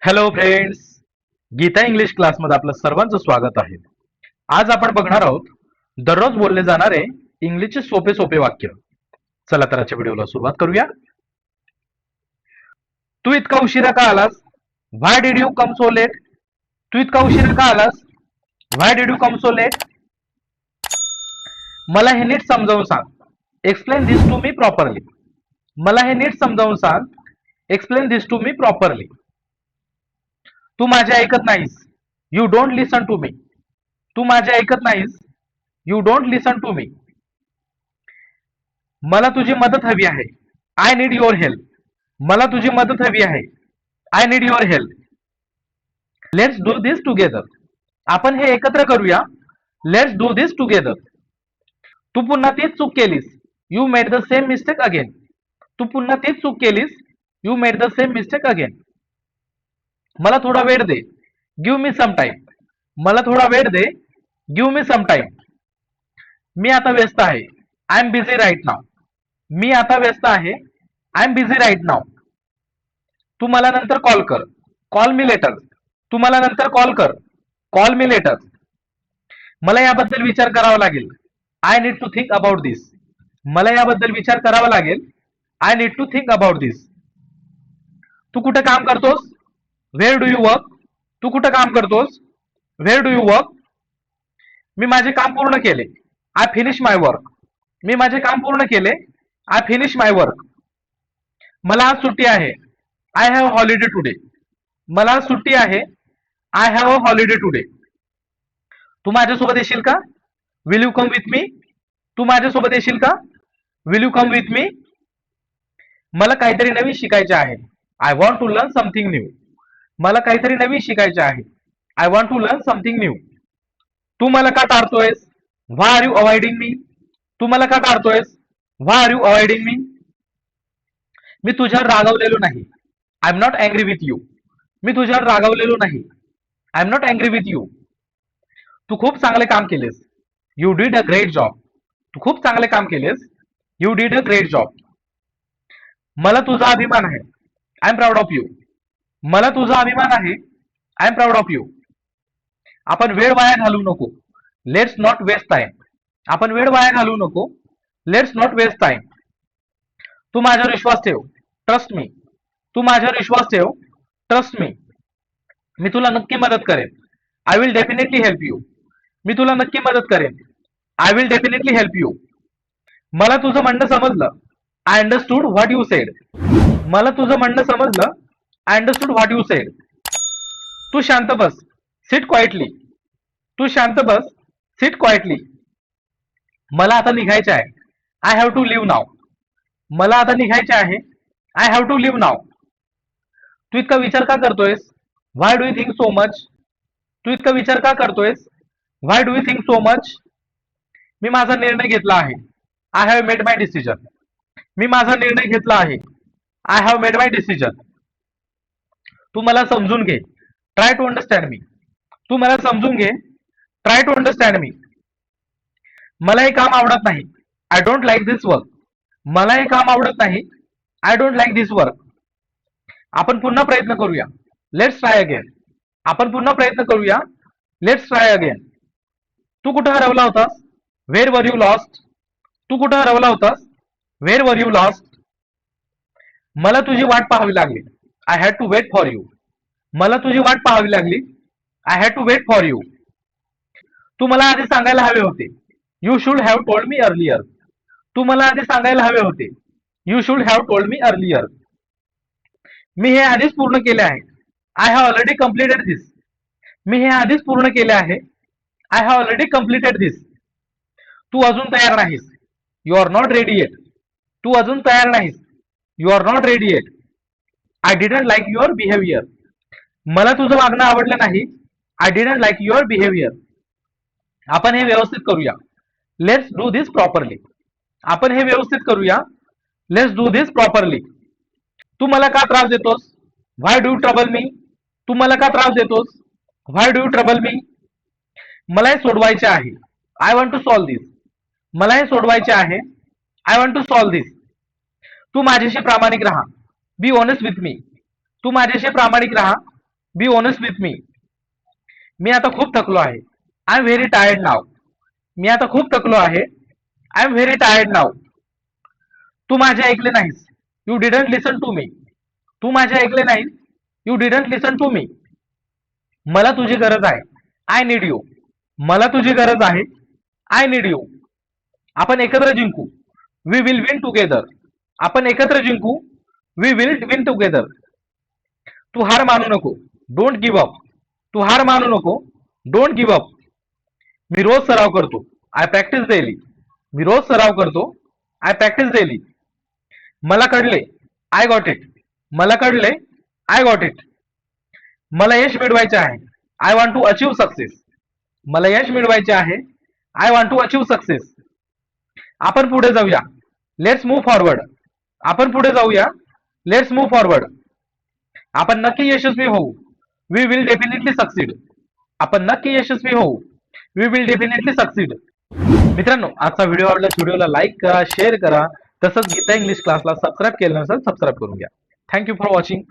Hello friends, Gita English क्लासमध्ये आपलं सर्वांचं स्वागत आहे. आज आपण बघणार आहोत दररोज बोलले जाणारे इंग्लिशचे सोपे सोपे वाक्य. चला तर आजच्या व्हिडिओला सुरुवात करूया. तू इतका उशिरा का आलास? Why did you come so late? तू इतका उशिरा का आलास? Why did you come so late? मला हे नीट समजावून सांग. Explain this to me properly. मला हे नीट समजावून सांग. Explain this to me properly. तू माझे ऐकत नाहीस. You don't listen to me. तू माझे ऐकत नाहीस. You don't listen to me. मला तुझी मदत हवी आहे. I need your help. मला तुझी मदत हवी आहे. I need your help. Let's do this together. आपण हे एकत्र करूया. Let's do this together. तू पुन्हा तीच चूक केलीस. You made the same mistake again. तू पुन्हा तीच चूक केलीस. You made the same mistake again. मला थोडा वेळ दे. Give me some time. मला थोडा वेळ दे. Give me some time. मी आता व्यस्त आहे. आय एम बिझी राईट नाव. मी आता व्यस्त आहे. आय एम बिझी राईट नाव. तू मला नंतर कॉल कर. Call me letter. तू मला नंतर कॉल कर. Call me later. मला याबद्दल विचार करावा लागेल. I need to think about this. मला याबद्दल विचार करावा लागेल. I need to think about this. तू कुठे काम करतोस? Where do you work? तू कुठं काम करतोस? Where do you work? मी माझे काम पूर्ण केले. I finish my work. मी माझे काम पूर्ण केले. I finish my work. मला आज सुट्टी आहे. I have holiday today. मला आज सुट्टी आहे. I have a holiday today. तू माझ्यासोबत येशील का? Will you come with me? तू माझ्यासोबत येशील का? Will you come with me? मला काहीतरी नवीन शिकायचे आहे. I want to learn something new. मला काहीतरी नवीन शिकायचे आहे. I want to learn something new. तू मला का टाळतोयस? Why are you avoiding me? तू मला का टाळतोयस? Why are you avoiding me? मी तुझ्यावर रागवलेलो नाही. I am not angry with you. मी तुझ्यावर रागवलेलो नाही. I am not angry with you. तू खूप चांगले काम केलेस. You did a great job. तू खूप चांगले काम केलेस. You did a great job. मला तुझा अभिमान आहे. I am proud of you. मला तुझा अभिमान आहे. I am proud of you. आपण वेळ वाया घालवू नको. Let's not waste time. आपण वेळ वाया घालवू नको. Let's not waste time. तू माझ्यावर विश्वास ठेव. Trust me. तू माझ्यावर विश्वास ठेव. Trust me. मी तुला नक्की मदत करेन. I will definitely help you. मी तुला नक्की मदत करेन. I will definitely help you. मला तुझं म्हणणं समजलं. I understood what you said. मला तुझं म्हणणं समजलं. I understood what you said. तू शांत बस. Sit quietly. तू शांत बस. Sit quietly. मला आता निघायचे आहे. I have to leave now. मला आता निघायचे आहे. I have to leave now. तू इतका विचार का करतोयस? Why do you think so much? तू इतका विचार का करतोयस? Why do you think so much? मी माझा निर्णय घेतला आहे. I have made my decision. मी माझा निर्णय घेतला आहे. I have made my decision. तू मला समजून घे. Try to understand me. तू मला समजून घे. ट्राय टू अंडरस्टँड मी. मला हे काम आवडत नाही. I don't like this work. मला हे काम आवडत नाही. I don't like this work. आपण पुन्हा प्रयत्न करूया. Let's try again. आपण पुन्हा प्रयत्न करूया. Let's try again. तू कुठं हरवला होतास? Wear were you lost? तू कुठं हरवला होतास? Wear were you lost? मला तुझी वाट पाहावी लागली. I had to wait for you. मला तुझी वाट पाहावी लागली. I had to wait for you. तू मला आधी सांगायला हवे होते. You should have told me earlier. तू मला आधी सांगायला हवे होते. You should have told me earlier. मी हे आधीच पूर्ण केले आहे. I have already completed this. मी हे आधीच पूर्ण केले आहे. I have already completed this. तू अजून तयार नाहीस. You are not ready yet. तू अजून तयार नाहीस. You are not ready yet. I didn't like your behaviour. मला तुझं वागणं आवडलं नाही. I didn't like your behaviour. आपण हे व्यवस्थित करूया. Let's do this properly. आपण हे व्यवस्थित करूया. Let's do this properly. तू मला का त्रास देतोस? Why do you trouble me? तू मला का त्रास देतोस? Why do you trouble me? मला हे सोडवायचे आहे. आय वॉन्ट टू सॉल्व दिस. मला हे सोडवायचे आहे. आय वॉन्ट टू सॉल्व दिस. तू माझ्याशी प्रामाणिक राहा. Be honest with me. तू माझ्याशी प्रामाणिक राहा. Be honest with me. मी आता खूप थकलो आहे. I am very tired now. मी आता खूप थकलो आहे. I am very tired now. तू माझे ऐकले नाहीस. You didn't listen to me. तू माझे ऐकले नाहीस. You didn't listen to me. मला तुझी गरज आहे. I need you. मला तुझी गरज आहे. I need you. आपण एकत्र जिंकू. We will win together. आपण एकत्र जिंकू. We will win together. तू हार मानू नको. Don't give up. तू हार मानू नको. Don't give up. मी रोज सराव करतो. I practise daily. मी रोज सराव करतो. I practise daily. मला कळले. I got it. मला कळले. I got it. मला यश मिळवायचे आहे. I want to achieve success. मला यश मिळवायचे आहे. I want to achieve success. आपण पुढे जाऊया. Let's move forward. आपण पुढे जाऊया. Let's move forward. आपण नक्की यशस्वी होऊ. We will definitely succeed. आपण नक्की यशस्वी होऊ. We will definitely succeed. मित्रांनो, आजचा व्हिडिओ आवडल्यास व्हिडिओला लाईक करा, शेअर करा. तसंच गीता इंग्लिश क्लासला सबस्क्राईब केलं नसेल सबस्क्राईब करून घ्या. Thank you for watching.